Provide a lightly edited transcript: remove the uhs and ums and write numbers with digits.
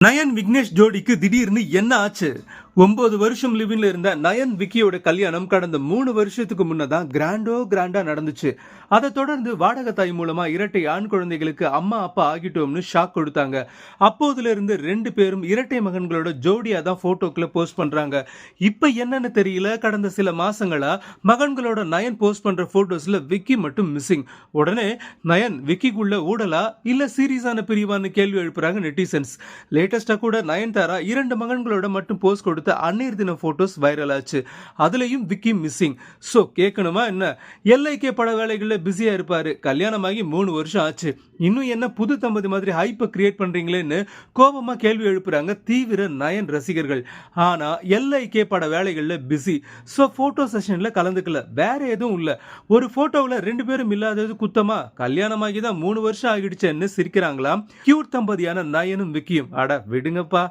Nine Vignesh ஜோடிக்கு திடீர்னு என்ன ஆச்சு? 9 வருஷம் லிவின்ல இருந்த நயன் விக்கியோட கல்யாணம் கடந்த 3 வருஷத்துக்கு முன்னதான் கிராண்டா நடந்துச்சு. அதை தொடர்ந்து வாடகை தாய் மூலமா இரட்டை ஆண் குழந்தைகளுக்கு அம்மா அப்பா ஆகிட்டோம்னு ஷாக் கொடுத்தாங்க. அப்போதுல இருந்து 2 பேரும் இரட்டை மகன்களோட ஜோடியா தான் போட்டோக்களை போஸ்ட் பண்றாங்க. இப்ப என்னன்னு தெரியல, கடந்த சில மாசங்களா மகன்களோட நயன் போஸ்ட் பண்ற போட்டோஸ்ல விக்கி மட்டும் மிஸ்ஸிங். உடனே நயன் விக்கிக்குள்ள ஊடலா இல்ல சீரியஸான பிரிவான்னு கேள்வி எழுப்புறாங்க நெட்டிசன்ஸ். லேட்டஸ்டா கூட நயன்தாரா 2 மகன்களோட மட்டும் போஸ்ட் கொடுத்த அன்னையர் தின போட்டோஸ் வைரல் ஆச்சு. அதுலயும் விக்கி மிஸ்ஸிங். சோ கேட்கணுமா என்ன? எல்ஐகே பட வேலைகள்ல பிஸியா இருப்பாரு. கல்யாணமாகி 3 வருஷம் ஆச்சு, இன்னும் என்ன புது தம்பதி மாதிரி ஹைப்பை கிரியேட் பண்றீங்களேன்னு கோபமா கேள்வி எழுப்புறாங்க தீவிர நயன் ரசிகர்கள். ஆனா எல்ஐகே பட வேலைகள்ல பிஸி. சோ போட்டோ செஷன்ல கலந்துக்கல, வேற எதுவும் இல்ல. ஒரு போட்டோவில் 2 பேரும் இல்லாதது குத்தமா? கல்யாணமாகி தான் 3 வருஷம் ஆகிடுச்சேன்னு சிரிக்கிறாங்களாம் கியூட் தம்பதியான நயனும் விக்கியும். அட விடுங்கப்பா.